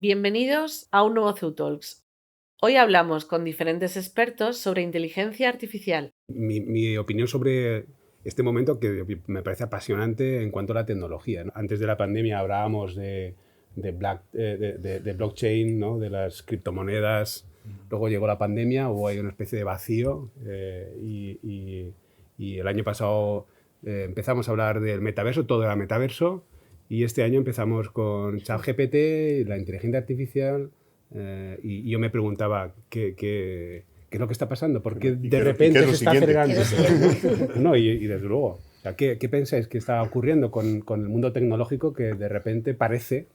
Bienvenidos a un nuevo Zoo Talks. Hoy hablamos con diferentes expertos sobre inteligencia artificial. Mi opinión sobre este momento, que me parece apasionante en cuanto a la tecnología, ¿no? Antes de la pandemia hablábamos de blockchain, ¿no? De las criptomonedas. Luego llegó la pandemia, hubo ahí una especie de vacío y el año pasado empezamos a hablar del metaverso, todo era metaverso, y este año empezamos con ChatGPT, la inteligencia artificial, y yo me preguntaba qué es lo que está pasando, porque de repente se está acelerando. No, y desde luego, o sea, ¿qué pensáis que está ocurriendo con el mundo tecnológico que de repente parece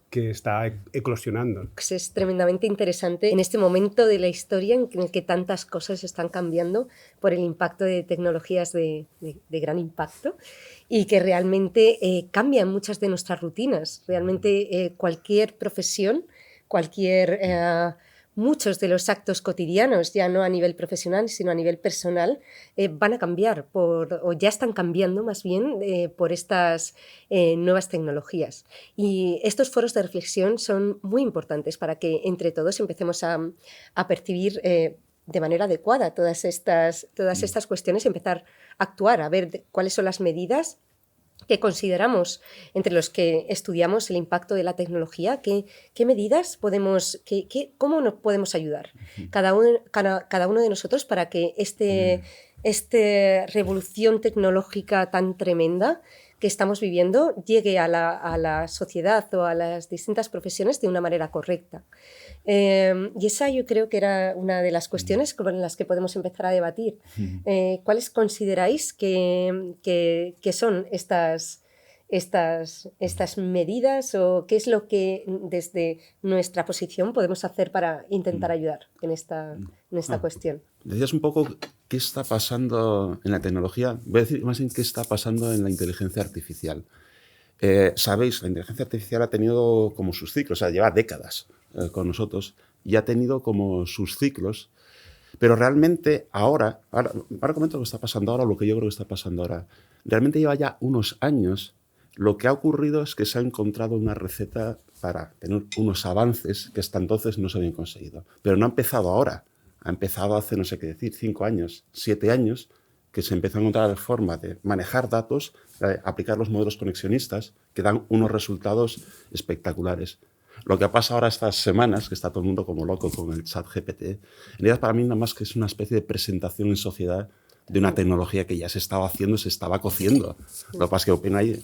que está eclosionando? Pues es tremendamente interesante en este momento de la historia en el que tantas cosas están cambiando por el impacto de tecnologías de gran impacto y que realmente cambian muchas de nuestras rutinas. Realmente cualquier profesión, muchos de los actos cotidianos, ya no a nivel profesional, sino a nivel personal, van a cambiar o ya están cambiando más bien por estas nuevas tecnologías. Y estos foros de reflexión son muy importantes para que entre todos empecemos a percibir de manera adecuada todas estas cuestiones y empezar a actuar, a ver cuáles son las medidas que consideramos entre los que estudiamos el impacto de la tecnología, qué medidas podemos, cómo nos podemos ayudar cada uno de nosotros para que esta revolución tecnológica tan tremenda que estamos viviendo llegue a la sociedad o a las distintas profesiones de una manera correcta. Y esa yo creo que era una de las cuestiones con las que podemos empezar a debatir. ¿Cuáles consideráis que son estas medidas o qué es lo que desde nuestra posición podemos hacer para intentar ayudar en esta cuestión? Decías un poco qué está pasando en la tecnología. Voy a decir más bien qué está pasando en la inteligencia artificial. Sabéis, la inteligencia artificial ha tenido como sus ciclos, o sea, lleva décadas con nosotros y ha tenido como sus ciclos, pero realmente ahora comento lo que está pasando ahora, lo que yo creo que está pasando ahora. Realmente lleva ya unos años. Lo que ha ocurrido es que se ha encontrado una receta para tener unos avances que hasta entonces no se habían conseguido. Pero no ha empezado ahora, ha empezado hace, no sé qué decir, 5 años, 7 años, que se empezó a encontrar la forma de manejar datos, aplicar los modelos conexionistas, que dan unos resultados espectaculares. Lo que ha pasado ahora estas semanas, que está todo el mundo como loco con el ChatGPT, en realidad para mí nada más que es una especie de presentación en sociedad de una tecnología que ya se estaba haciendo, se estaba cociendo. Lo que pasa es que OpenAI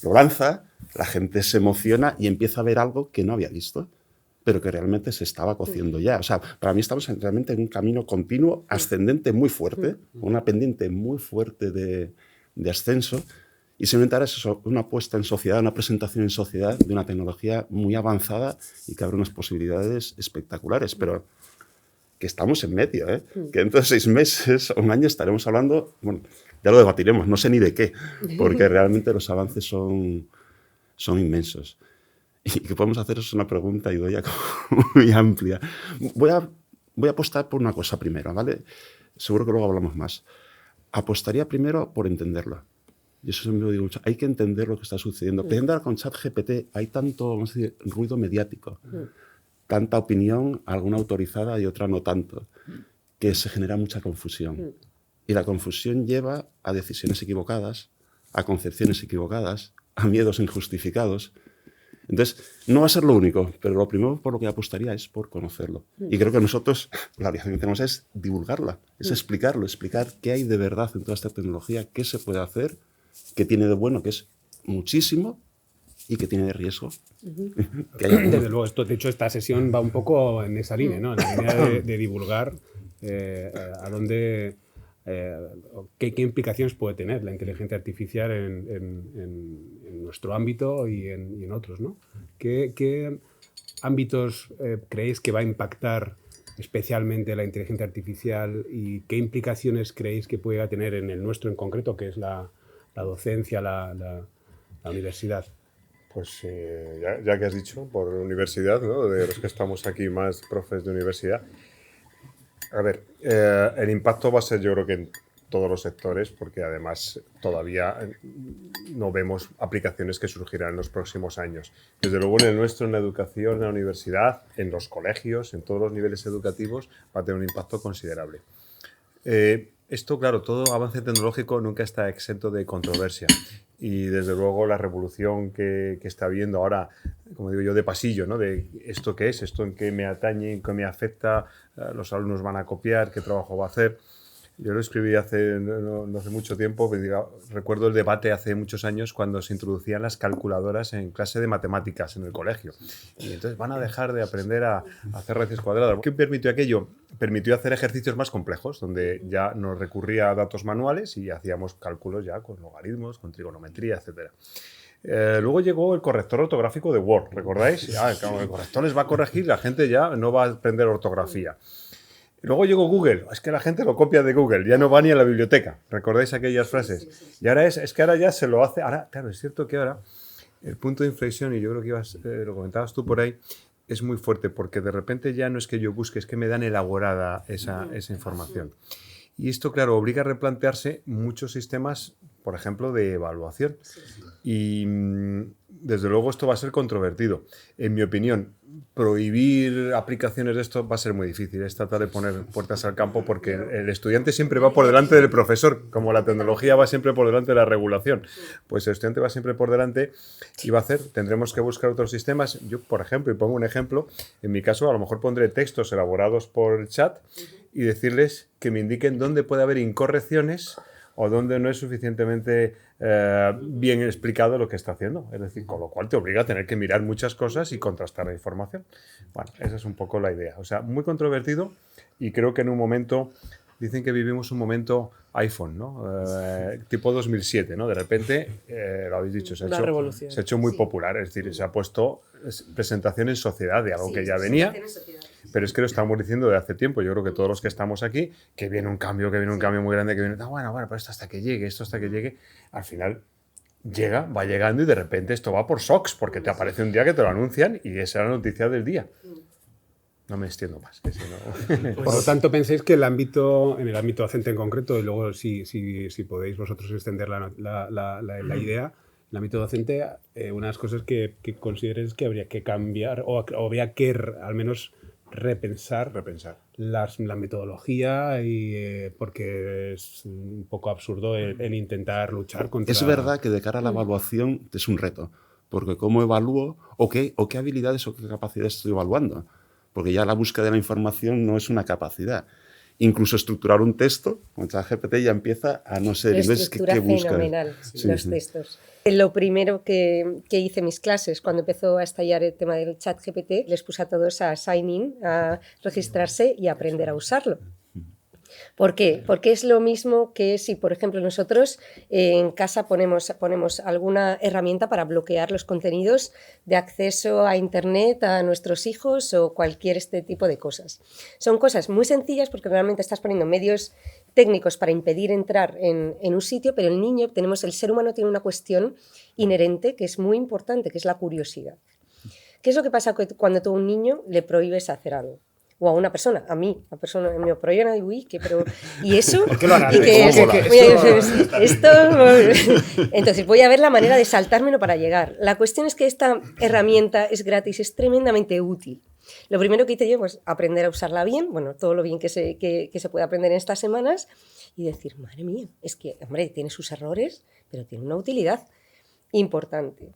lo lanza, la gente se emociona y empieza a ver algo que no había visto, pero que realmente se estaba cociendo ya. O sea, para mí estamos realmente en un camino continuo, ascendente muy fuerte, una pendiente muy fuerte de ascenso, y simplemente ahora es eso, una puesta en sociedad, una presentación en sociedad de una tecnología muy avanzada y que abre unas posibilidades espectaculares, pero que estamos en medio, ¿eh? Que dentro de 6 meses o un año estaremos hablando, bueno, ya lo debatiremos, no sé ni de qué, porque realmente los avances son inmensos. Y que podemos hacer es una pregunta, Idoia, muy amplia. Voy a apostar por una cosa primero, ¿vale? Seguro que luego hablamos más. Apostaría primero por entenderlo. Y eso siempre lo digo mucho. Hay que entender lo que está sucediendo. Ahora con ChatGPT hay tanto, vamos a decir, ruido mediático, tanta opinión, alguna autorizada y otra no tanto, que se genera mucha confusión. Y la confusión lleva a decisiones equivocadas, a concepciones equivocadas, a miedos injustificados. Entonces, no va a ser lo único, pero lo primero por lo que apostaría es por conocerlo. Y creo que nosotros, la obligación que tenemos es divulgarla, es explicar qué hay de verdad en toda esta tecnología, qué se puede hacer, qué tiene de bueno, que es muchísimo, y qué tiene de riesgo. Desde luego, de hecho, esta sesión va un poco en esa línea, ¿no? En la línea de divulgar a dónde... ¿qué implicaciones puede tener la inteligencia artificial en nuestro ámbito y en otros, ¿no? ¿Qué ámbitos creéis que va a impactar especialmente la inteligencia artificial y qué implicaciones creéis que pueda tener en el nuestro en concreto, que es la docencia, la universidad? Pues ya que has dicho, por universidad, ¿no? De los que estamos aquí más profes de universidad. A ver, el impacto va a ser, yo creo que todos los sectores, porque además todavía no vemos aplicaciones que surgirán en los próximos años. Desde luego en el nuestro, en la educación, en la universidad, en los colegios, en todos los niveles educativos, va a tener un impacto considerable. Esto, claro, todo avance tecnológico nunca está exento de controversia. Y desde luego la revolución que está habiendo ahora, como digo yo, de pasillo, ¿no? De esto qué es, esto en qué me atañe, en qué me afecta, los alumnos van a copiar, qué trabajo va a hacer. Yo lo escribí hace no hace mucho tiempo, recuerdo el debate hace muchos años cuando se introducían las calculadoras en clase de matemáticas en el colegio. Y entonces van a dejar de aprender a hacer raíces cuadradas. ¿Qué permitió aquello? Permitió hacer ejercicios más complejos, donde ya nos recurría a datos manuales y hacíamos cálculos ya con logaritmos, con trigonometría, etc. Luego llegó el corrector ortográfico de Word, ¿recordáis? Claro, el corrector les va a corregir, la gente ya no va a aprender ortografía. Luego llegó Google, es que la gente lo copia de Google, ya no va ni a la biblioteca. ¿Recordáis aquellas frases? Sí. Y ahora es que ahora ya se lo hace. Ahora, claro, es cierto que ahora el punto de inflexión, y yo creo que lo comentabas tú por ahí, es muy fuerte, porque de repente ya no es que yo busque, es que me dan elaborada esa información. Y esto, claro, obliga a replantearse muchos sistemas, por ejemplo, de evaluación. Y desde luego esto va a ser controvertido. En mi opinión, prohibir aplicaciones de esto va a ser muy difícil. Es tratar de poner puertas al campo, porque el estudiante siempre va por delante del profesor. Como la tecnología va siempre por delante de la regulación, pues el estudiante va siempre por delante y va a hacer. Tendremos que buscar otros sistemas. Yo, por ejemplo, y pongo un ejemplo, en mi caso a lo mejor pondré textos elaborados por el chat y decirles que me indiquen dónde puede haber incorrecciones o dónde no es suficientemente bien explicado lo que está haciendo. Es decir, con lo cual te obliga a tener que mirar muchas cosas y contrastar la información. Bueno, esa es un poco la idea. O sea, muy controvertido, y creo que en un momento, dicen que vivimos un momento iPhone, ¿no? Tipo 2007, ¿no? De repente, lo habéis dicho, se ha hecho muy popular. Es decir, se ha puesto presentación en sociedad de algo que ya venía. Pero es que lo estamos diciendo de hace tiempo. Yo creo que todos los que estamos aquí, que viene un cambio muy grande, que viene, bueno, pero esto hasta que llegue, al final va llegando, y de repente esto va por shocks, porque te aparece un día que te lo anuncian y esa es la noticia del día. No me extiendo más. Que si no... Por lo tanto, penséis que en el ámbito docente en concreto, y luego si podéis vosotros extender la idea, en el ámbito docente, una de las cosas que consideréis que habría que cambiar o habría que al menos repensar la metodología, y porque es un poco absurdo el intentar luchar contra... Es verdad que de cara a la evaluación es un reto, porque cómo evalúo o qué habilidades o qué capacidades estoy evaluando, porque ya la búsqueda de la información no es una capacidad. Incluso estructurar un texto con ChatGPT ya empieza a no ser... Estructura fenomenal, los textos. Lo primero que hice en mis clases, cuando empezó a estallar el tema del ChatGPT, les puse a todos a sign in, a registrarse y a aprender a usarlo. ¿Por qué? Porque es lo mismo que si, por ejemplo, nosotros en casa ponemos alguna herramienta para bloquear los contenidos de acceso a Internet a nuestros hijos o cualquier tipo de cosas. Son cosas muy sencillas, porque realmente estás poniendo medios técnicos para impedir entrar en un sitio, pero el ser humano tiene una cuestión inherente que es muy importante, que es la curiosidad. ¿Qué es lo que pasa cuando tú a un niño le prohíbes hacer algo? O a una persona, la persona me prohíben, y eso, ¿por qué lo harás? Entonces voy a ver la manera de saltármelo para llegar. La cuestión es que esta herramienta es gratis, es tremendamente útil. Lo primero que hice yo, pues aprender a usarla bien, bueno, todo lo bien que se puede aprender en estas semanas, y decir, madre mía, es que, hombre, tiene sus errores, pero tiene una utilidad importante.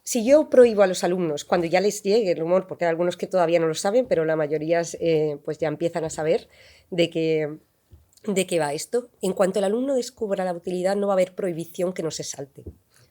Si yo prohíbo a los alumnos, cuando ya les llegue el humor, porque hay algunos que todavía no lo saben, pero la mayoría pues ya empiezan a saber de qué va esto, en cuanto el alumno descubra la utilidad, no va a haber prohibición que no se salte,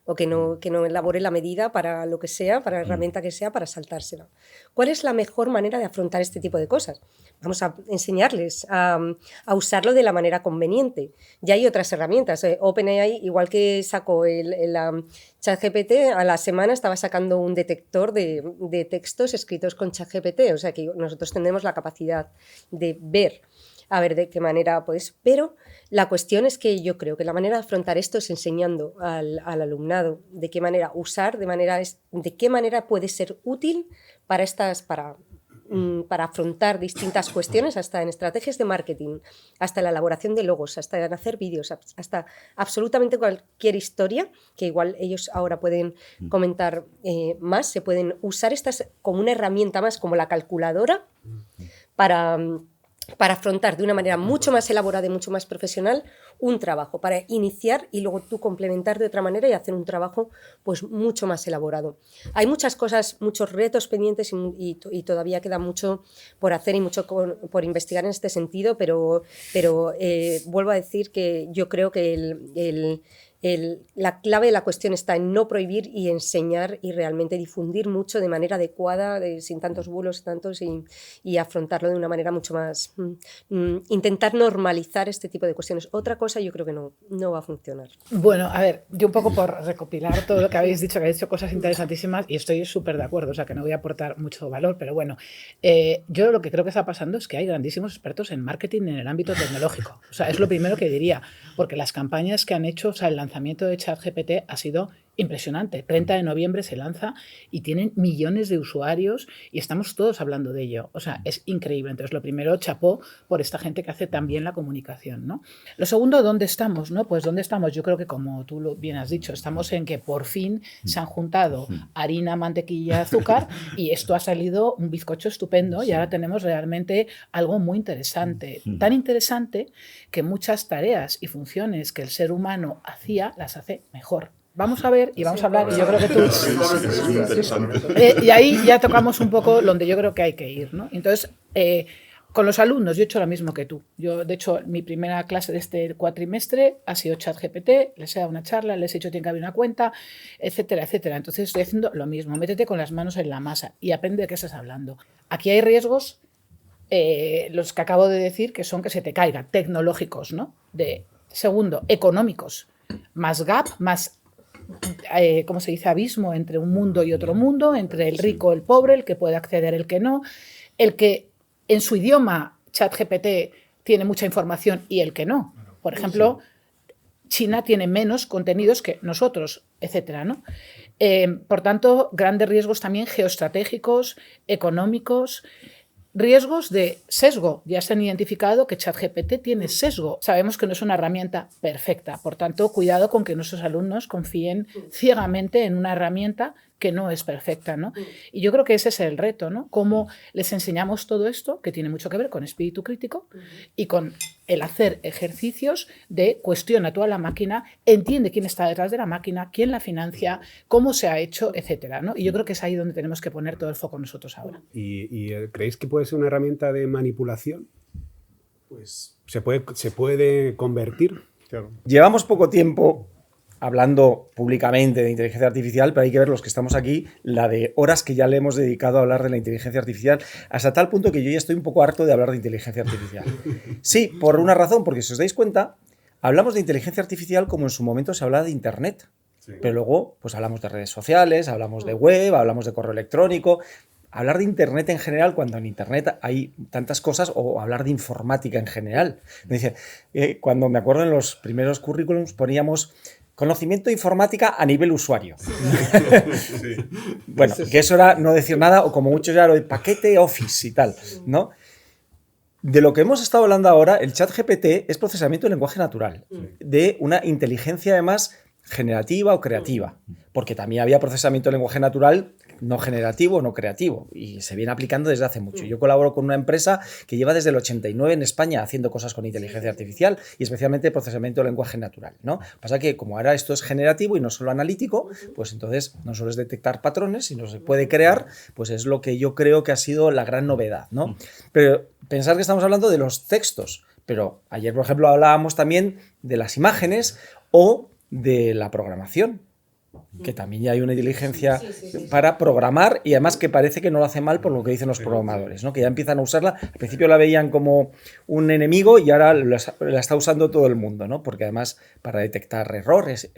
o que no elabore la medida para lo que sea, para la herramienta que sea, para saltársela. ¿Cuál es la mejor manera de afrontar este tipo de cosas? Vamos a enseñarles a usarlo de la manera conveniente. Ya hay otras herramientas. OpenAI, igual que sacó la ChatGPT, a la semana estaba sacando un detector de textos escritos con ChatGPT. O sea que nosotros tenemos la capacidad de ver, a ver de qué manera, pues, pero la cuestión es que yo creo que la manera de afrontar esto es enseñando al alumnado de qué manera usar, de qué manera puede ser útil para para afrontar distintas cuestiones, hasta en estrategias de marketing, hasta la elaboración de logos, hasta en hacer vídeos, hasta absolutamente cualquier historia, que igual ellos ahora pueden comentar más, se pueden usar estas como una herramienta más, como la calculadora, para afrontar de una manera mucho más elaborada y mucho más profesional un trabajo, para iniciar y luego tú complementar de otra manera y hacer un trabajo pues mucho más elaborado. Hay muchas cosas, muchos retos pendientes y todavía queda mucho por hacer y mucho por investigar en este sentido, pero vuelvo a decir que yo creo que la clave de la cuestión está en no prohibir y enseñar y realmente difundir mucho de manera adecuada, sin tantos bulos y afrontarlo de una manera mucho más... intentar normalizar este tipo de cuestiones. Otra cosa yo creo que no va a funcionar. Bueno, a ver, yo un poco por recopilar todo lo que habéis dicho, que habéis dicho cosas interesantísimas y estoy súper de acuerdo, o sea que no voy a aportar mucho valor, pero bueno, yo lo que creo que está pasando es que hay grandísimos expertos en marketing en el ámbito tecnológico. O sea, es lo primero que diría, porque las campañas que han hecho, o sea, el lanzamiento de ChatGPT ha sido impresionante. 30 de noviembre se lanza y tienen millones de usuarios y estamos todos hablando de ello. O sea, es increíble. Entonces, lo primero, chapó por esta gente que hace tan bien la comunicación, ¿no? Lo segundo, ¿dónde estamos? ¿No? Pues ¿dónde estamos? Yo creo que, como tú bien has dicho, estamos en que por fin se han juntado harina, mantequilla, azúcar y esto ha salido un bizcocho estupendo y ahora tenemos realmente algo muy interesante. Tan interesante que muchas tareas y funciones que el ser humano hacía, las hace mejor. Vamos a ver y vamos a hablar, y yo creo que tú... y ahí ya tocamos un poco donde yo creo que hay que ir, ¿no? Entonces, con los alumnos yo he hecho lo mismo que tú. Yo, de hecho, mi primera clase de este cuatrimestre ha sido ChatGPT, les he dado una charla, les he dicho tienen que abrir una cuenta, etcétera, etcétera. Entonces estoy haciendo lo mismo, métete con las manos en la masa y aprende de qué estás hablando. Aquí hay riesgos, los que acabo de decir, que son que se te caigan, tecnológicos, ¿no? Segundo, económicos, más gap, más... ¿cómo se dice? Abismo entre un mundo y otro mundo, entre el rico, el pobre, el que puede acceder, el que no, el que en su idioma ChatGPT tiene mucha información y el que no. Por ejemplo, China tiene menos contenidos que nosotros, etcétera, ¿no? Por tanto, grandes riesgos también geoestratégicos, económicos, riesgos de sesgo. Ya se han identificado que ChatGPT tiene sesgo. Sabemos que no es una herramienta perfecta. Por tanto, cuidado con que nuestros alumnos confíen ciegamente en una herramienta que no es perfecta, ¿no? Y yo creo que ese es el reto, ¿no? Cómo les enseñamos todo esto, que tiene mucho que ver con espíritu crítico y con el hacer ejercicios de cuestiona toda la máquina, entiende quién está detrás de la máquina, quién la financia, cómo se ha hecho, etcétera, ¿no? Y yo creo que es ahí donde tenemos que poner todo el foco nosotros ahora. ¿Y creéis que puede ser una herramienta de manipulación? Pues se puede convertir. Claro. Llevamos poco tiempo hablando públicamente de inteligencia artificial, pero hay que ver los que estamos aquí, la de horas que ya le hemos dedicado a hablar de la inteligencia artificial, hasta tal punto que yo ya estoy un poco harto de hablar de inteligencia artificial. Sí, por una razón, porque si os dais cuenta, hablamos de inteligencia artificial como en su momento se hablaba de Internet, pero luego pues hablamos de redes sociales, hablamos de web, hablamos de correo electrónico. Hablar de Internet en general, cuando en Internet hay tantas cosas, o hablar de informática en general. Me dice, cuando me acuerdo en los primeros currículums poníamos conocimiento de informática a nivel usuario. Sí. Bueno, que eso era no decir nada, o como mucho ya lo de paquete Office y tal, ¿no? De lo que hemos estado hablando ahora, el ChatGPT es procesamiento de lenguaje natural, de una inteligencia además generativa o creativa, porque también había procesamiento de lenguaje natural no generativo o no creativo, y se viene aplicando desde hace mucho. Yo colaboro con una empresa que lleva desde el 89 en España haciendo cosas con inteligencia artificial y especialmente procesamiento de lenguaje natural, ¿no? Pasa que como ahora esto es generativo y no solo analítico, pues entonces no solo es detectar patrones, sino se puede crear, pues es lo que yo creo que ha sido la gran novedad, ¿no? Pero pensar que estamos hablando de los textos, pero ayer, por ejemplo, hablábamos también de las imágenes o de la programación, que también ya hay una inteligencia para programar y además que parece que no lo hace mal por lo que dicen los programadores, ¿no? Que ya empiezan a usarla. Al principio la veían como un enemigo y ahora la está usando todo el mundo, ¿no? Porque además para detectar errores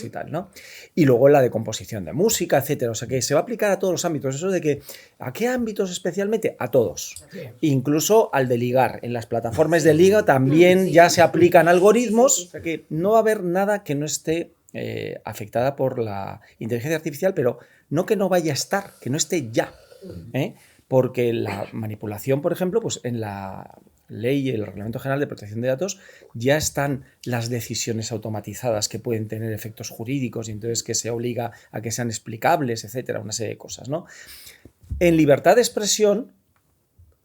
y tal, ¿no? Y luego la de composición de música, etcétera. O sea que se va a aplicar a todos los ámbitos. Eso de que, ¿a qué ámbitos especialmente? A todos. Incluso al de ligar. En las plataformas de liga también ya se aplican algoritmos. O sea que no va a haber nada que no esté afectada por la inteligencia artificial, pero no que no vaya a estar, que no esté ya. porque la manipulación, por ejemplo, pues en la ley y el Reglamento General de Protección de Datos ya están las decisiones automatizadas que pueden tener efectos jurídicos y entonces que se obliga a que sean explicables, etcétera, una serie de cosas, ¿no? En libertad de expresión,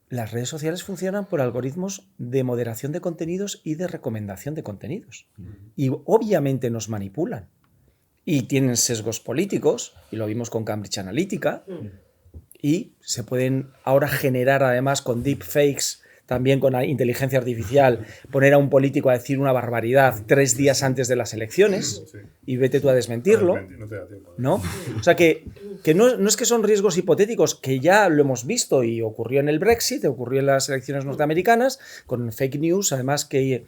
las redes sociales funcionan por algoritmos de moderación de contenidos y de recomendación de contenidos. Y obviamente nos manipulan. Y tienen sesgos políticos, y lo vimos con Cambridge Analytica, y se pueden ahora generar además con deepfakes, también con inteligencia artificial, poner a un político a decir una barbaridad 3 días antes de las elecciones y vete tú a desmentirlo, ¿no? O sea que no es que son riesgos hipotéticos, que ya lo hemos visto y ocurrió en el Brexit, ocurrió en las elecciones norteamericanas, con fake news, además que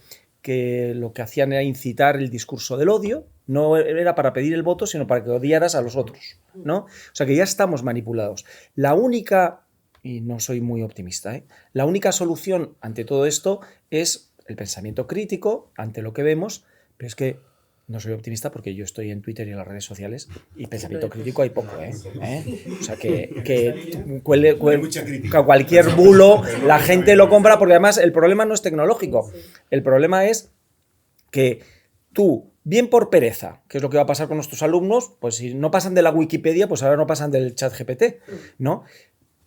lo que hacían era incitar el discurso del odio, no era para pedir el voto, sino para que odiaras a los otros, ¿no? O sea que ya estamos manipulados. La única, y no soy muy optimista, la única solución ante todo esto es el pensamiento crítico ante lo que vemos, pero es que no soy optimista porque yo estoy en Twitter y en las redes sociales y pensamiento crítico hay poco, O sea que cualquier bulo la gente lo compra, porque además el problema no es tecnológico, el problema es que tú, bien por pereza, que es lo que va a pasar con nuestros alumnos, pues si no pasan de la Wikipedia, pues ahora no pasan del ChatGPT, ¿no?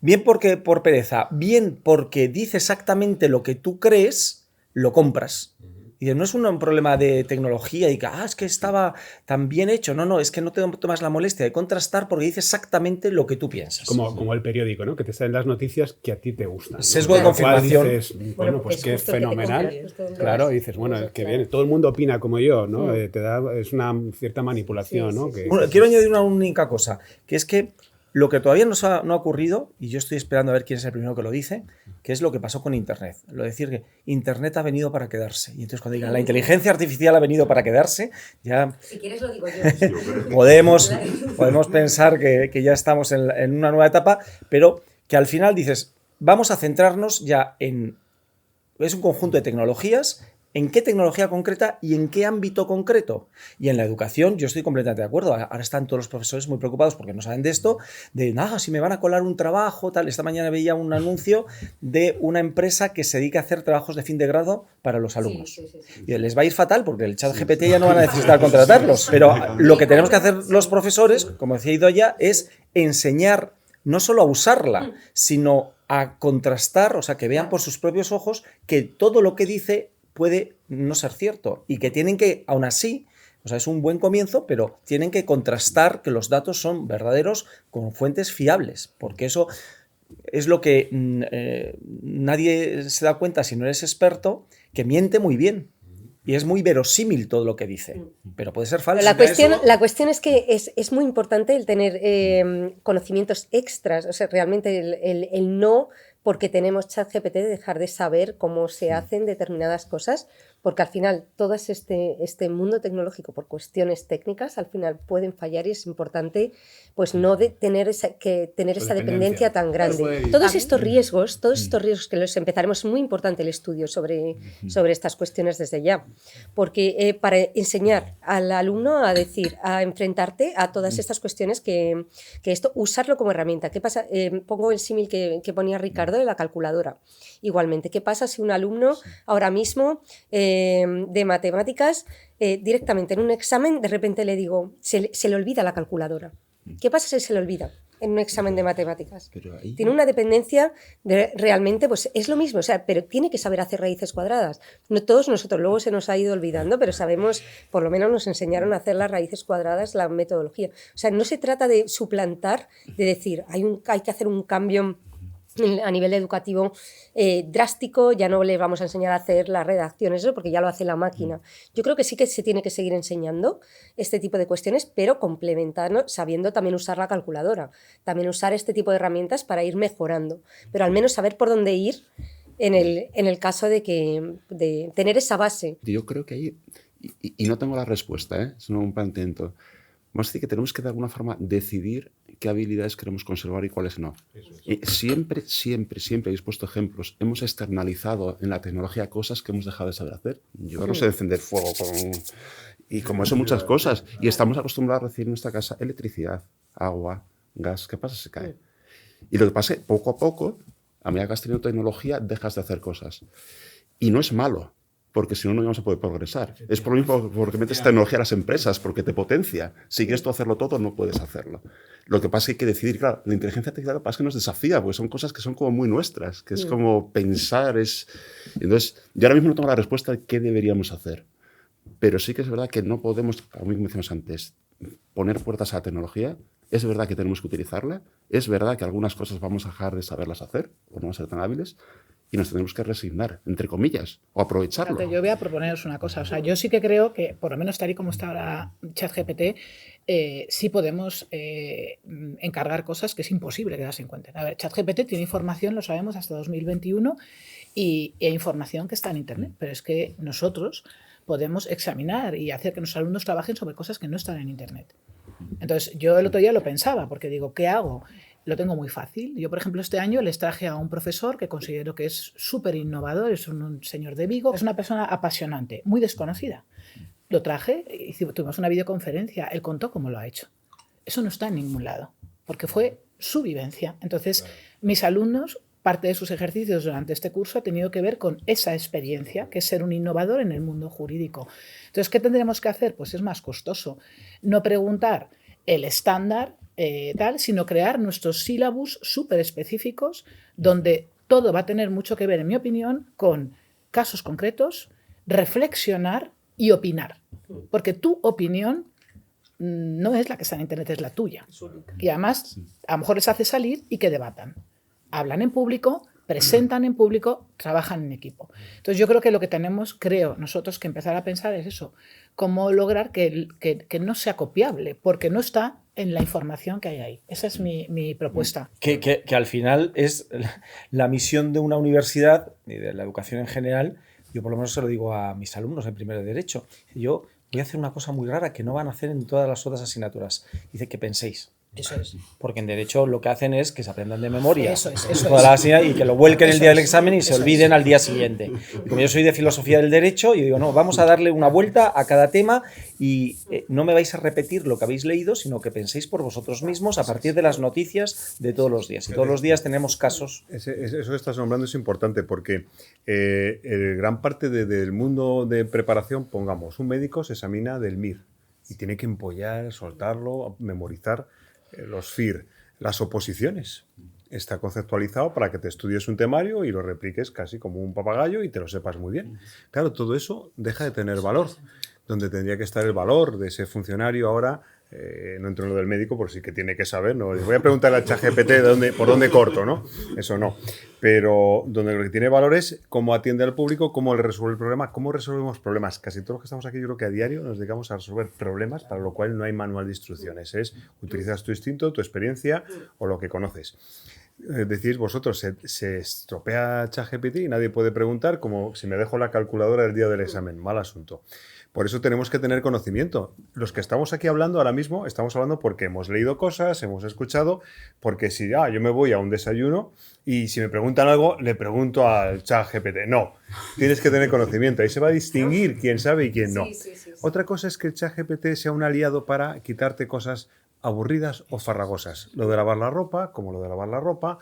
Bien porque por pereza, bien porque dice exactamente lo que tú crees, lo compras. Y no es un problema de tecnología y que, es que estaba tan bien hecho. No, es que no te tomas la molestia de contrastar porque dice exactamente lo que tú piensas. Como el periódico, ¿no? Que te salen las noticias que a ti te gustan, ¿no? Sesgo de confirmación. Dices, bueno, pues que es fenomenal. Claro, y dices, bueno, que bien, todo el mundo opina como yo, ¿no? Es una cierta manipulación, ¿no? Bueno, quiero añadir una única cosa, que es que lo que todavía no ha ocurrido, y yo estoy esperando a ver quién es el primero que lo dice, que es lo que pasó con Internet. Lo de decir que Internet ha venido para quedarse. Y entonces cuando digan la inteligencia artificial ha venido para quedarse, ya... Si quieres lo digo yo. Podemos pensar que ya estamos en una nueva etapa, pero que al final dices, vamos a centrarnos ya en... Es un conjunto de tecnologías. ¿En qué tecnología concreta y en qué ámbito concreto? Y en la educación yo estoy completamente de acuerdo. Ahora están todos los profesores muy preocupados porque no saben de esto, de si me van a colar un trabajo, tal. Esta mañana veía un anuncio de una empresa que se dedica a hacer trabajos de fin de grado para los alumnos. Sí. Y les va a ir fatal porque el ChatGPT ya no van a necesitar contratarlos. Pero lo que tenemos que hacer los profesores, como decía Idoia, es enseñar no solo a usarla, sino a contrastar, o sea, que vean por sus propios ojos que todo lo que dice puede no ser cierto y que tienen que, aún así, o sea, es un buen comienzo, pero tienen que contrastar que los datos son verdaderos con fuentes fiables, porque eso es lo que nadie se da cuenta si no eres experto, que miente muy bien. Y es muy verosímil todo lo que dice, pero puede ser falso. La cuestión es que es muy importante el tener conocimientos extras, o sea, realmente el no, porque tenemos ChatGPT, de dejar de saber cómo se hacen determinadas cosas, porque al final todo este mundo tecnológico, por cuestiones técnicas, al final pueden fallar y es importante pues no tener esa dependencia tan grande. Todos estos riesgos que los empezaremos, es muy importante el estudio sobre estas cuestiones desde ya, porque para enseñar al alumno a enfrentarte a todas estas cuestiones que esto, usarlo como herramienta. ¿Qué pasa? Pongo el símil que ponía Ricardo de la calculadora. Igualmente, ¿qué pasa si un alumno ahora mismo de matemáticas directamente en un examen de repente le digo, se le olvida la calculadora? ¿Qué pasa si se le olvida en un examen de matemáticas? Tiene una dependencia realmente, pues es lo mismo, o sea, pero tiene que saber hacer raíces cuadradas. No todos nosotros, luego se nos ha ido olvidando, pero sabemos, por lo menos nos enseñaron a hacer las raíces cuadradas, la metodología. O sea, no se trata de suplantar, de decir, hay que hacer un cambio a nivel educativo drástico, ya no le vamos a enseñar a hacer las redacciones, porque ya lo hace la máquina. Yo creo que sí que se tiene que seguir enseñando este tipo de cuestiones, pero complementando, sabiendo también usar la calculadora, también usar este tipo de herramientas para ir mejorando, pero al menos saber por dónde ir en el caso de tener esa base. Yo creo que ahí, y no tengo la respuesta, es un planteamiento. Vamos a decir que tenemos que de alguna forma decidir qué habilidades queremos conservar y cuáles no. Y siempre habéis puesto ejemplos. Hemos externalizado en la tecnología cosas que hemos dejado de saber hacer. Yo no sé encender fuego y como eso muchas cosas. Y estamos acostumbrados a recibir en nuestra casa electricidad, agua, gas. ¿Qué pasa? Se cae. Y lo que pasa es que poco a poco, a medida que has tenido tecnología, dejas de hacer cosas. Y no es malo, porque si no, no vamos a poder progresar. Es por lo mismo porque metes tecnología a las empresas, porque te potencia. Si quieres tú hacerlo todo, no puedes hacerlo. Lo que pasa es que hay que decidir, claro, la inteligencia artificial lo que pasa es que nos desafía, porque son cosas que son como muy nuestras, que es como pensar, Entonces, yo ahora mismo no tengo la respuesta de qué deberíamos hacer. Pero sí que es verdad que no podemos, como decíamos antes, poner puertas a la tecnología. Es verdad que tenemos que utilizarla. Es verdad que algunas cosas vamos a dejar de saberlas hacer o no van a ser tan hábiles. Y nos tenemos que resignar, entre comillas, o aprovecharlo. Yo voy a proponeros una cosa. O sea, yo sí que creo que, por lo menos tal y como está ahora ChatGPT, sí podemos encargar cosas que es imposible que las encuentren. A ver, ChatGPT tiene información, lo sabemos, hasta 2021 y hay información que está en Internet. Pero es que nosotros podemos examinar y hacer que nuestros alumnos trabajen sobre cosas que no están en Internet. Entonces, yo el otro día lo pensaba, porque digo, ¿qué hago? Lo tengo muy fácil. Yo, por ejemplo, este año les traje a un profesor que considero que es súper innovador, es un señor de Vigo, es una persona apasionante, muy desconocida. Lo traje y tuvimos una videoconferencia, él contó cómo lo ha hecho. Eso no está en ningún lado, porque fue su vivencia. Entonces, mis alumnos, parte de sus ejercicios durante este curso ha tenido que ver con esa experiencia, que es ser un innovador en el mundo jurídico. Entonces, ¿qué tendremos que hacer? Pues es más costoso. No preguntar el estándar, sino crear nuestros sílabus súper específicos donde todo va a tener mucho que ver, en mi opinión, con casos concretos, reflexionar y opinar. Porque tu opinión no es la que está en Internet, es la tuya. Y además, a lo mejor les hace salir y que debatan. Hablan en público, presentan en público, trabajan en equipo. Entonces yo creo que lo que tenemos, nosotros que empezar a pensar es eso, cómo lograr que no sea copiable, porque no está en la información que hay ahí. Esa es mi propuesta. Que al final es la misión de una universidad y de la educación en general. Yo por lo menos se lo digo a mis alumnos en primero de Derecho. Yo voy a hacer una cosa muy rara que no van a hacer en todas las otras asignaturas. Dice que penséis. Eso es. Porque en Derecho lo que hacen es que se aprendan de memoria eso toda la asignaturas y que lo vuelquen el día del examen y se eso olviden al día siguiente. Y como yo soy de Filosofía del Derecho, yo digo, no, vamos a darle una vuelta a cada tema y no me vais a repetir lo que habéis leído, sino que penséis por vosotros mismos a partir de las noticias de todos los días. Y todos los días tenemos casos. Eso que estás nombrando es importante porque gran parte del mundo de preparación, pongamos, un médico se examina del MIR y tiene que empollar, soltarlo, memorizar los FIR, las oposiciones. Está conceptualizado para que te estudies un temario y lo repliques casi como un papagayo y te lo sepas muy bien. Claro, todo eso deja de tener valor. Donde tendría que estar el valor de ese funcionario ahora, no entro en lo del médico, por sí que tiene que saber, ¿no? Voy a preguntarle a ChatGPT por dónde corto, ¿no? Eso no. Pero donde lo que tiene valor es cómo atiende al público, cómo le resuelve el problema, cómo resolvemos problemas. Casi todos los que estamos aquí, yo creo que a diario nos dedicamos a resolver problemas, para lo cual no hay manual de instrucciones. Utilizas tu instinto, tu experiencia o lo que conoces. Decís vosotros, se estropea ChatGPT y nadie puede preguntar, como si me dejo la calculadora el día del examen. Mal asunto. Por eso tenemos que tener conocimiento. Los que estamos aquí hablando ahora mismo, estamos hablando porque hemos leído cosas, hemos escuchado, porque si yo me voy a un desayuno y si me preguntan algo, le pregunto al ChatGPT. No, tienes que tener conocimiento. Ahí se va a distinguir quién sabe y quién no. Sí. Otra cosa es que el ChatGPT sea un aliado para quitarte cosas aburridas o farragosas. Lo de lavar la ropa, como lo de lavar la ropa,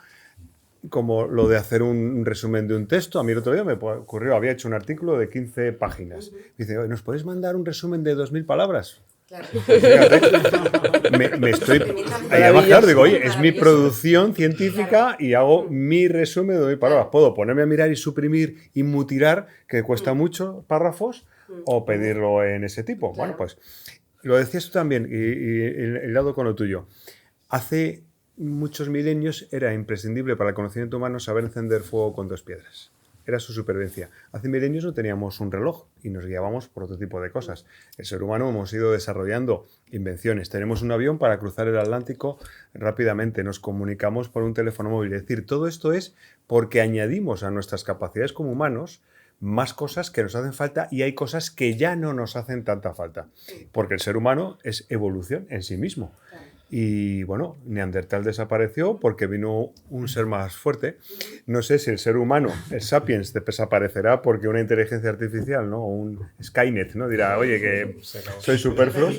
como lo de hacer un resumen de un texto. A mí el otro día me ocurrió, había hecho un artículo de 15 páginas. Dice, ¿nos podéis mandar un resumen de 2000 palabras? Claro. Fíjate, me estoy... Ahí abajo digo, oye, es mi producción científica y hago mi resumen de 2000 palabras. Puedo ponerme a mirar y suprimir y mutilar, que cuesta mucho párrafos, o pedirlo en ese tipo. Bueno, pues lo decías tú también, y el lado con lo tuyo. Hace muchos milenios era imprescindible para el conocimiento humano saber encender fuego con 2 piedras. Era su supervivencia. Hace milenios no teníamos un reloj y nos guiábamos por otro tipo de cosas. El ser humano hemos ido desarrollando invenciones. Tenemos un avión para cruzar el Atlántico rápidamente. Nos comunicamos por un teléfono móvil. Es decir, todo esto es porque añadimos a nuestras capacidades como humanos más cosas que nos hacen falta y hay cosas que ya no nos hacen tanta falta. Porque el ser humano es evolución en sí mismo. Y bueno, Neandertal desapareció porque vino un ser más fuerte. No sé si el ser humano, el Sapiens, desaparecerá porque una inteligencia artificial, ¿no? O un Skynet, ¿no? Dirá, oye, que soy superfluo.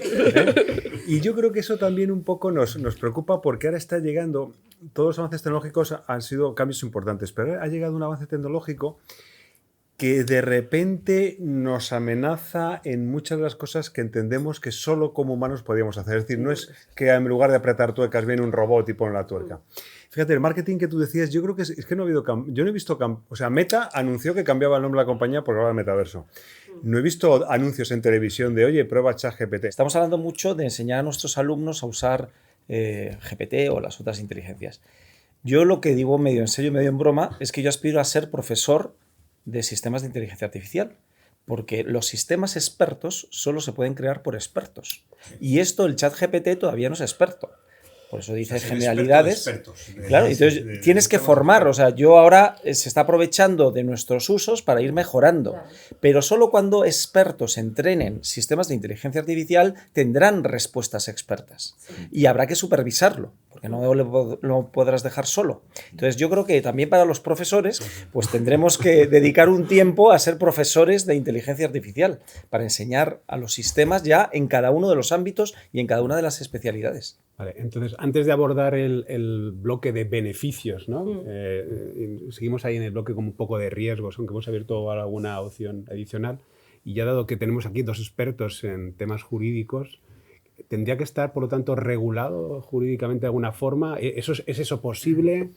Y yo creo que eso también un poco nos preocupa porque ahora está llegando, todos los avances tecnológicos han sido cambios importantes, pero ha llegado un avance tecnológico que de repente nos amenaza en muchas de las cosas que entendemos que solo como humanos podíamos hacer. Es decir, no es que en lugar de apretar tuercas viene un robot y pone la tuerca. Fíjate, el marketing que tú decías, yo creo que es que no ha habido... Yo no he visto... O sea, Meta anunció que cambiaba el nombre de la compañía porque hablaba de metaverso. No he visto anuncios en televisión de, oye, prueba ChatGPT. Estamos hablando mucho de enseñar a nuestros alumnos a usar GPT o las otras inteligencias. Yo lo que digo medio en serio y medio en broma es que yo aspiro a ser profesor de sistemas de inteligencia artificial, porque los sistemas expertos solo se pueden crear por expertos. Y esto, el ChatGPT todavía no es experto. Por eso dice generalidades. Claro, entonces tienes que formar. O sea, yo ahora se está aprovechando de nuestros usos para ir mejorando. Claro. Pero solo cuando expertos entrenen sistemas de inteligencia artificial tendrán respuestas expertas. Sí. Y habrá que supervisarlo, porque no lo podrás dejar solo. Entonces yo creo que también para los profesores, pues tendremos que dedicar un tiempo a ser profesores de inteligencia artificial, para enseñar a los sistemas ya en cada uno de los ámbitos y en cada una de las especialidades. Vale, entonces, antes de abordar el bloque de beneficios, ¿no? Seguimos ahí en el bloque como un poco de riesgos, aunque hemos abierto alguna opción adicional. Y ya dado que tenemos aquí dos expertos en temas jurídicos, ¿tendría que estar, por lo tanto, regulado jurídicamente de alguna forma? ¿Es eso posible?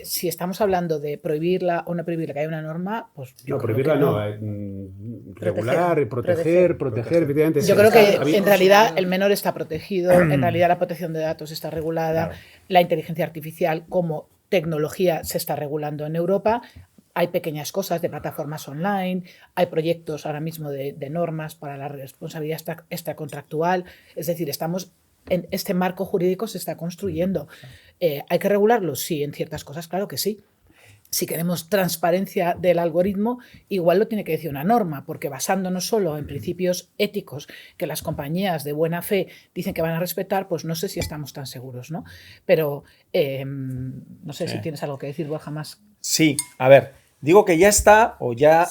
Si estamos hablando de prohibirla o no prohibirla, que hay una norma, pues... No, prohibirla no. Regular, proteger, efectivamente. Yo creo que en realidad el menor está protegido, en realidad la protección de datos está regulada, claro. La inteligencia artificial como tecnología se está regulando en Europa. Hay pequeñas cosas de plataformas online, hay proyectos ahora mismo de normas para la responsabilidad extracontractual, es decir, estamos en este marco jurídico se está construyendo. ¿Hay que regularlo? Sí, en ciertas cosas, claro que sí. Si queremos transparencia del algoritmo, igual lo tiene que decir una norma, porque basándonos solo en principios éticos que las compañías de buena fe dicen que van a respetar, pues no sé si estamos tan seguros, ¿no? Pero no sé si tienes algo que decir, Borja, más. Sí, a ver. Digo que ya está o ya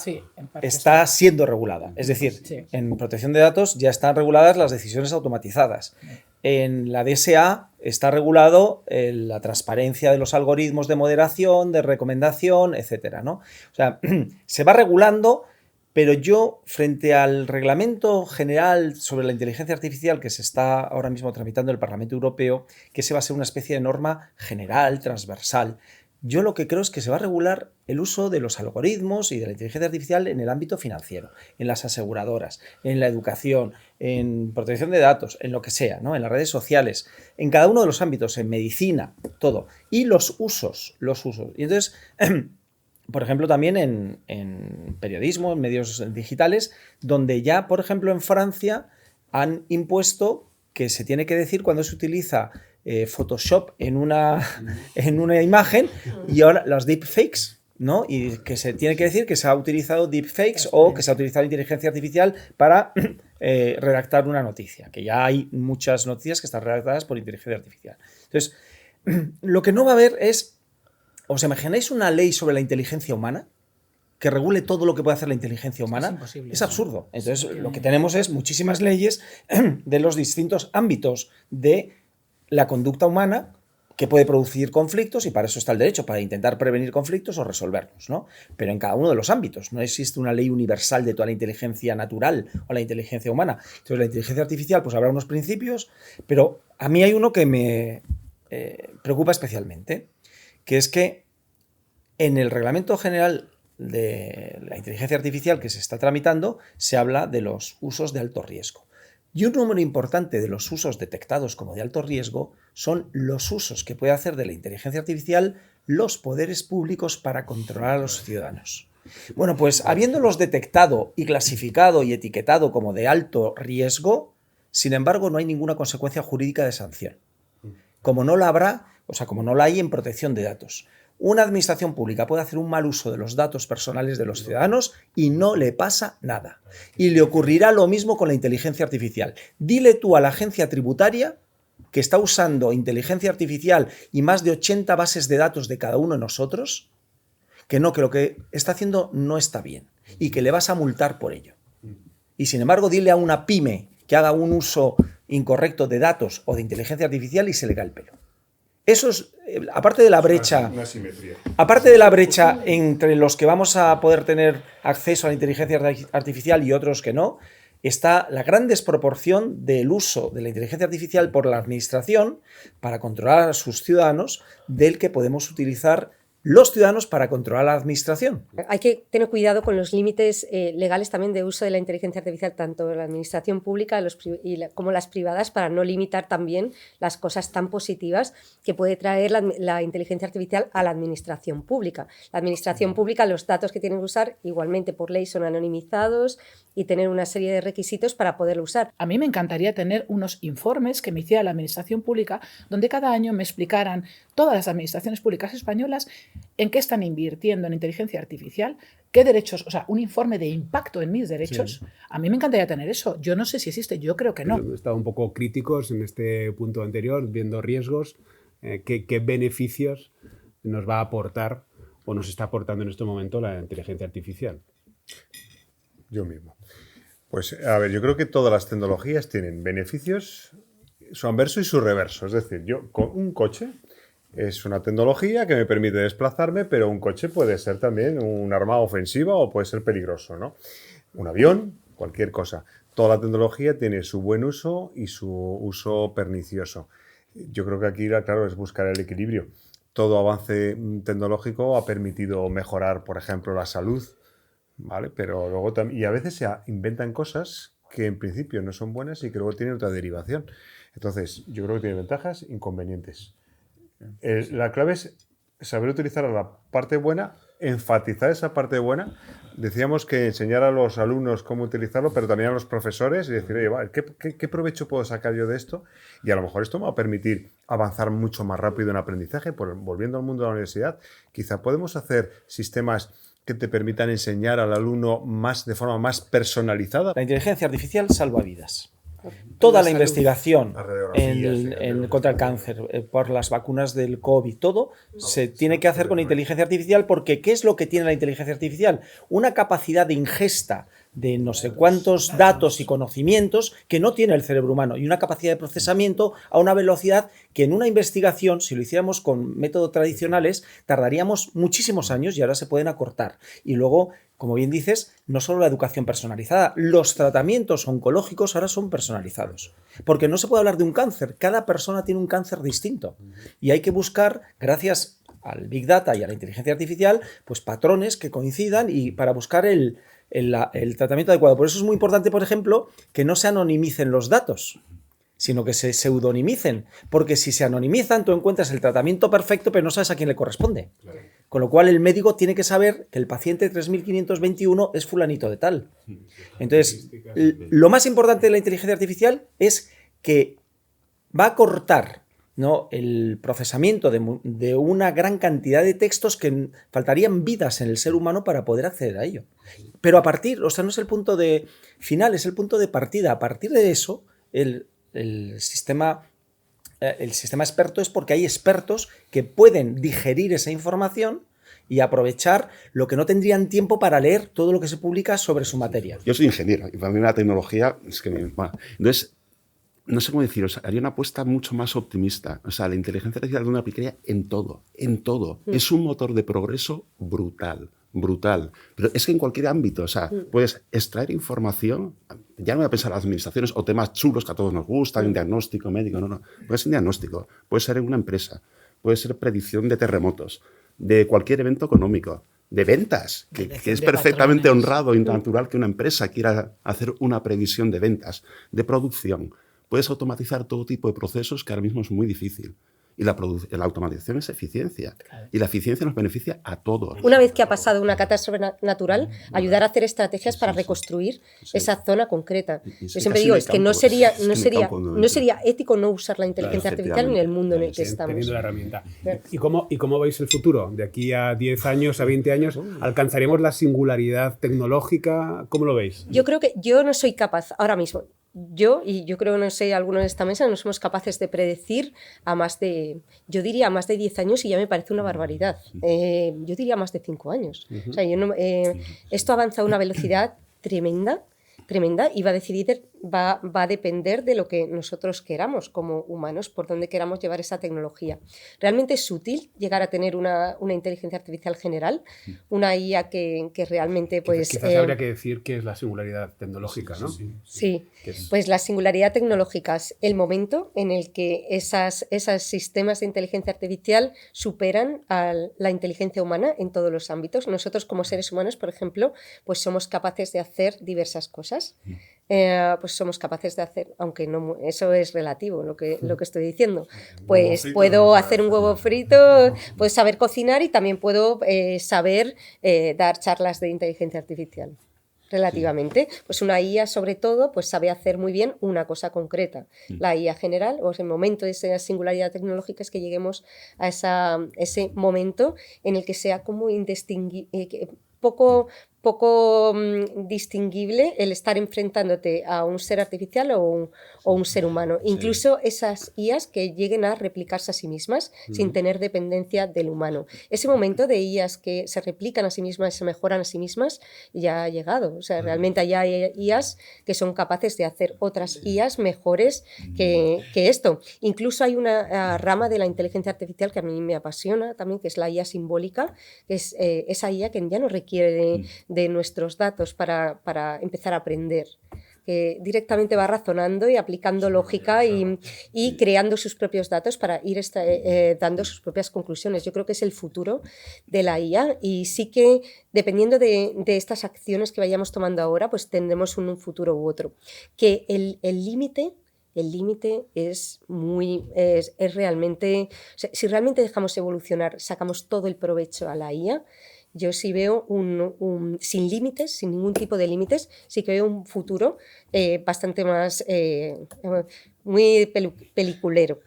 está siendo regulada. Es decir, en protección de datos ya están reguladas las decisiones automatizadas. En la DSA está regulado la transparencia de los algoritmos de moderación, de recomendación, etcétera, ¿no? O sea, se va regulando, pero yo, frente al Reglamento General sobre la Inteligencia Artificial que se está ahora mismo tramitando en el Parlamento Europeo, que ese va a ser una especie de norma general, transversal, yo lo que creo es que se va a regular el uso de los algoritmos y de la inteligencia artificial en el ámbito financiero, en las aseguradoras, en la educación, en protección de datos, en lo que sea, ¿no? En las redes sociales, en cada uno de los ámbitos, en medicina, todo. Y los usos. Y entonces, por ejemplo, también en periodismo, en medios digitales, donde ya, por ejemplo, en Francia han impuesto que se tiene que decir cuando se utiliza Photoshop en una imagen y ahora los deepfakes, ¿no? Y que se tiene que decir que se ha utilizado deepfakes o que se ha utilizado inteligencia artificial para redactar una noticia, que ya hay muchas noticias que están redactadas por inteligencia artificial. Entonces, lo que no va a haber es, ¿os imagináis una ley sobre la inteligencia humana? Que regule todo lo que puede hacer la inteligencia humana, es imposible, es absurdo. Entonces, lo que tenemos es muchísimas leyes de los distintos ámbitos de la conducta humana que puede producir conflictos y para eso está el derecho, para intentar prevenir conflictos o resolverlos, ¿no? Pero en cada uno de los ámbitos. No existe una ley universal de toda la inteligencia natural o la inteligencia humana. Entonces, la inteligencia artificial, pues habrá unos principios, pero a mí hay uno que me preocupa especialmente, que es que en el Reglamento General de la Inteligencia Artificial que se está tramitando se habla de los usos de alto riesgo. Y un número importante de los usos detectados como de alto riesgo son los usos que puede hacer de la inteligencia artificial los poderes públicos para controlar a los ciudadanos. Bueno, pues habiéndolos detectado y clasificado y etiquetado como de alto riesgo, sin embargo, no hay ninguna consecuencia jurídica de sanción. Como no la habrá, o sea, como no la hay en protección de datos. Una administración pública puede hacer un mal uso de los datos personales de los ciudadanos y no le pasa nada. Y le ocurrirá lo mismo con la inteligencia artificial. Dile tú a la agencia tributaria que está usando inteligencia artificial y más de 80 bases de datos de cada uno de nosotros, que lo que está haciendo no está bien y que le vas a multar por ello. Y sin embargo, dile a una pyme que haga un uso incorrecto de datos o de inteligencia artificial y se le cae el pelo. Eso es, aparte de la brecha, Una simetría. aparte de la brecha entre los que vamos a poder tener acceso a la inteligencia artificial y otros que no, está la gran desproporción del uso de la inteligencia artificial por la administración para controlar a sus ciudadanos del que podemos utilizar los ciudadanos para controlar a la administración. Hay que tener cuidado con los límites legales también de uso de la inteligencia artificial, tanto en la administración pública como las privadas, para no limitar también las cosas tan positivas que puede traer la inteligencia artificial a la administración pública. La administración pública, los datos que tienen que usar, igualmente por ley son anonimizados y tener una serie de requisitos para poderlo usar. A mí me encantaría tener unos informes que me hiciera la administración pública, donde cada año me explicaran todas las administraciones públicas españolas en qué están invirtiendo en inteligencia artificial, qué derechos, o sea, un informe de impacto en mis derechos. Sí. A mí me encantaría tener eso. Yo no sé si existe, yo creo que no. Hemos estado un poco críticos en este punto anterior, viendo riesgos, qué beneficios nos va a aportar o nos está aportando en este momento la inteligencia artificial. Yo mismo. Pues, a ver, yo creo que todas las tecnologías tienen beneficios, su anverso y su reverso. Es decir, yo con un coche es una tecnología que me permite desplazarme, pero un coche puede ser también un arma ofensiva o puede ser peligroso, ¿no? Un avión, cualquier cosa. Toda la tecnología tiene su buen uso y su uso pernicioso. Yo creo que aquí, claro, es buscar el equilibrio. Todo avance tecnológico ha permitido mejorar, por ejemplo, la salud, ¿vale? Pero luego también, y a veces se inventan cosas que en principio no son buenas y que luego tienen otra derivación. Entonces, yo creo que tiene ventajas e inconvenientes. La clave es saber utilizar la parte buena, enfatizar esa parte buena. Decíamos que enseñar a los alumnos cómo utilizarlo, pero también a los profesores y decir, oye, vale, ¿qué provecho puedo sacar yo de esto? Y a lo mejor esto me va a permitir avanzar mucho más rápido en aprendizaje. Volviendo al mundo de la universidad, quizá podemos hacer sistemas que te permitan enseñar al alumno de forma más personalizada. La inteligencia artificial salva vidas. Toda la investigación contra el cáncer, por las vacunas del COVID, todo se tiene que hacer con inteligencia artificial, porque ¿qué es lo que tiene la inteligencia artificial? Una capacidad de ingesta de no sé cuántos datos y conocimientos que no tiene el cerebro humano, y una capacidad de procesamiento a una velocidad que en una investigación, si lo hiciéramos con métodos tradicionales, tardaríamos muchísimos años y ahora se pueden acortar. Y luego, como bien dices, no solo la educación personalizada, los tratamientos oncológicos ahora son personalizados. Porque no se puede hablar de un cáncer, cada persona tiene un cáncer distinto. Y hay que buscar, gracias al Big Data y a la inteligencia artificial, pues patrones que coincidan y para buscar el tratamiento adecuado. Por eso es muy importante, por ejemplo, que no se anonimicen los datos, sino que se pseudonimicen. Porque si se anonimizan, tú encuentras el tratamiento perfecto, pero no sabes a quién le corresponde. Claro. Con lo cual el médico tiene que saber que el paciente 3521 es fulanito de tal. Entonces, lo más importante de la inteligencia artificial es que va a cortar, ¿no?, el procesamiento de una gran cantidad de textos que faltarían vidas en el ser humano para poder acceder a ello. Pero no es el punto de final, es el punto de partida. A partir de eso, el sistema experto es porque hay expertos que pueden digerir esa información y aprovechar lo que no tendrían tiempo para leer todo lo que se publica sobre su materia. Yo soy ingeniero y para mí la tecnología es que entonces, no sé cómo deciros, haría una apuesta mucho más optimista. O sea, la inteligencia artificial de una aplicaría en todo, en todo. Es un motor de progreso brutal. Pero es que en cualquier ámbito, o sea, puedes extraer información, ya no voy a pensar en las administraciones o temas chulos que a todos nos gustan, diagnóstico médico, no. Puede ser un diagnóstico, puede ser en una empresa, puede ser predicción de terremotos, de cualquier evento económico, de ventas, que es perfectamente honrado y natural que una empresa quiera hacer una previsión de ventas, de producción. Puedes automatizar todo tipo de procesos que ahora mismo es muy difícil. Y la automatización es eficiencia. Claro. Y la eficiencia nos beneficia a todos. Una vez que ha pasado una catástrofe natural, ayudar a hacer estrategias para reconstruir esa zona concreta. Yo siempre digo, es que no sería ético no usar la inteligencia artificial en el mundo en el que estamos. Teniendo la herramienta. ¿Y cómo veis el futuro? De aquí a 10 años, a 20 años, ¿alcanzaremos la singularidad tecnológica? ¿Cómo lo veis? Yo creo que yo no soy capaz ahora mismo. yo creo, no sé, algunos de esta mesa no somos capaces de predecir yo diría más de 10 años y ya me parece una barbaridad. Yo diría más de 5 años. O sea, esto avanza a una velocidad tremenda y va a depender de lo que nosotros queramos como humanos, por dónde queramos llevar esa tecnología. Realmente es útil llegar a tener una inteligencia artificial general, una IA que realmente pues... Quizás habría que decir que es la singularidad tecnológica, ¿no? Sí, pues la singularidad tecnológica es el momento en el que esos sistemas de inteligencia artificial superan a la inteligencia humana en todos los ámbitos. Nosotros como seres humanos, por ejemplo, pues somos capaces de hacer diversas cosas. Pues somos capaces de hacer, aunque no, eso es relativo lo que estoy diciendo, pues puedo hacer un huevo frito, puedo saber cocinar y también puedo saber dar charlas de inteligencia artificial. Relativamente, pues una IA sobre todo pues sabe hacer muy bien una cosa concreta. La IA general, o el momento de esa singularidad tecnológica, es que lleguemos a ese momento en el que sea como poco distinguible el estar enfrentándote a un ser artificial o un ser humano. Sí. Incluso esas IAs que lleguen a replicarse a sí mismas sin tener dependencia del humano. Ese momento de IAs que se replican a sí mismas y se mejoran a sí mismas ya ha llegado. O sea, realmente hay IAs que son capaces de hacer otras IAs mejores que esto. Incluso hay una rama de la inteligencia artificial que a mí me apasiona también, que es la IA simbólica, que es esa IA que ya no requiere de nuestros datos para empezar a aprender, que directamente va razonando y aplicando lógica y creando sus propios datos para ir dando sus propias conclusiones. Yo creo que es el futuro de la IA y sí que dependiendo de estas acciones que vayamos tomando ahora, pues tendremos un futuro u otro. Que el límite es realmente, o sea, si realmente dejamos evolucionar, sacamos todo el provecho a la IA. Yo sí veo sin límites, sin ningún tipo de límites, sí que veo un futuro bastante más muy peliculero,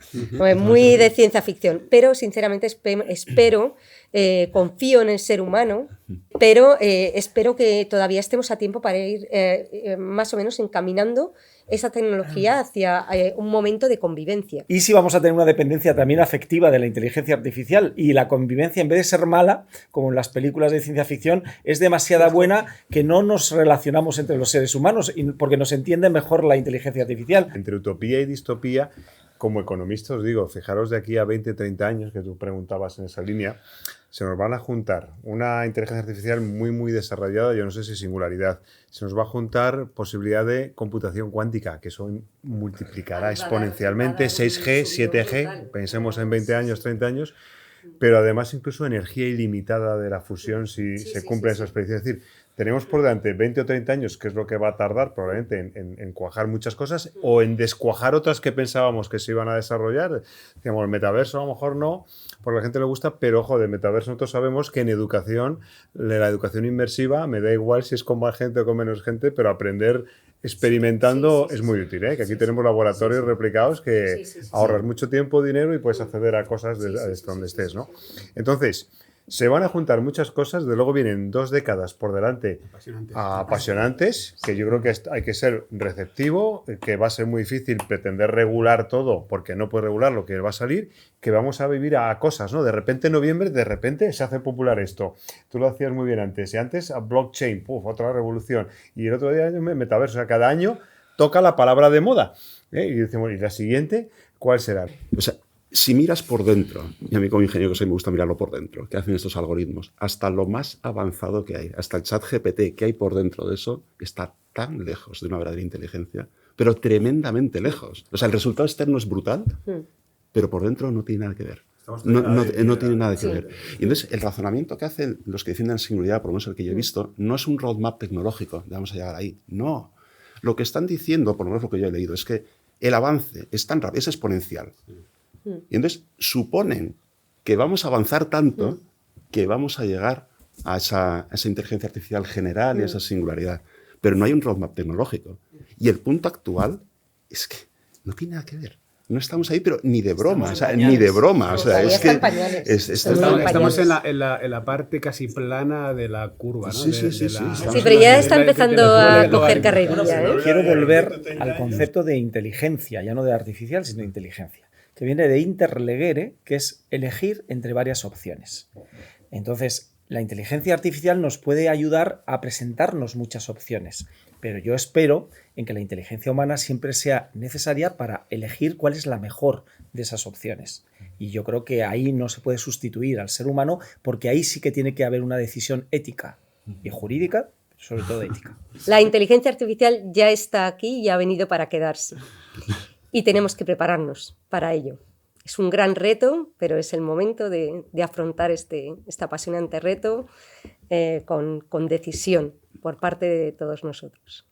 muy de ciencia ficción, pero sinceramente espero, confío en el ser humano, pero espero que todavía estemos a tiempo para ir más o menos encaminando esa tecnología hacia un momento de convivencia. Y si vamos a tener una dependencia también afectiva de la inteligencia artificial y la convivencia, en vez de ser mala, como en las películas de ciencia ficción, es demasiada buena que no nos relacionamos entre los seres humanos porque nos entiende mejor la inteligencia artificial. Entre utopía y distopía, como economista os digo, fijaros de aquí a 20, 30 años, que tú preguntabas en esa línea, se nos van a juntar una inteligencia artificial muy, muy desarrollada, yo no sé si singularidad, se nos va a juntar posibilidad de computación cuántica, que eso multiplicará exponencialmente 6G, 7G, pensemos en 20 años, 30 años, pero además incluso energía ilimitada de la fusión si se cumplen esas predicciones. Es decir, tenemos por delante 20 o 30 años, que es lo que va a tardar probablemente en cuajar muchas cosas o en descuajar otras que pensábamos que se iban a desarrollar. Digamos, el metaverso a lo mejor no, porque a la gente le gusta, pero ojo, de metaverso nosotros sabemos que en educación, la educación inmersiva, me da igual si es con más gente o con menos gente, pero aprender experimentando es muy útil, ¿eh? Que aquí tenemos laboratorios replicados que ahorras mucho tiempo, dinero y puedes acceder a cosas desde donde estés, ¿no? Entonces, se van a juntar muchas cosas, de luego vienen 2 décadas por delante apasionantes, que yo creo que hay que ser receptivo, que va a ser muy difícil pretender regular todo, porque no puedes regular lo que va a salir, que vamos a vivir a cosas, ¿no? De repente en noviembre, de repente se hace popular esto. Tú lo hacías muy bien antes, y antes a blockchain, otra revolución, y el otro día metaverso, o sea, cada año toca la palabra de moda, ¿eh? Y decimos, ¿y la siguiente cuál será? O sea, si miras por dentro, y a mí como ingeniero que soy me gusta mirarlo por dentro, ¿qué hacen estos algoritmos? Hasta lo más avanzado que hay, hasta el chat GPT que hay por dentro de eso, está tan lejos de una verdadera inteligencia, pero tremendamente lejos. O sea, el resultado externo es brutal, pero por dentro no tiene nada que ver. No tiene nada que ver. Y entonces, el razonamiento que hacen los que defienden la singularidad, por lo menos el que yo he visto, no es un roadmap tecnológico, de vamos a llegar ahí. No. Lo que están diciendo, por lo menos lo que yo he leído, es que el avance es tan rápido, es exponencial. Y entonces suponen que vamos a avanzar tanto que vamos a llegar a esa inteligencia artificial general y a esa singularidad. Pero no hay un roadmap tecnológico. Y el punto actual es que no tiene nada que ver. no estamos ahí, pero ni de broma, o sea, ni de broma. O sea, Todavía es que están en pañales. Estamos en la parte casi plana de la curva, ¿no? Sí, sí, sí, sí. Sí, pero ya está empezando a coger carrerilla, ¿eh? Quiero volver al concepto de inteligencia, ya no de artificial, sino de inteligencia, que viene de interlegere, que es elegir entre varias opciones. Entonces, la inteligencia artificial nos puede ayudar a presentarnos muchas opciones, pero yo espero en que la inteligencia humana siempre sea necesaria para elegir cuál es la mejor de esas opciones. Y yo creo que ahí no se puede sustituir al ser humano, porque ahí sí que tiene que haber una decisión ética y jurídica, sobre todo ética. La inteligencia artificial ya está aquí y ha venido para quedarse. Y tenemos que prepararnos para ello. Es un gran reto, pero es el momento de afrontar este apasionante reto con decisión por parte de todos nosotros.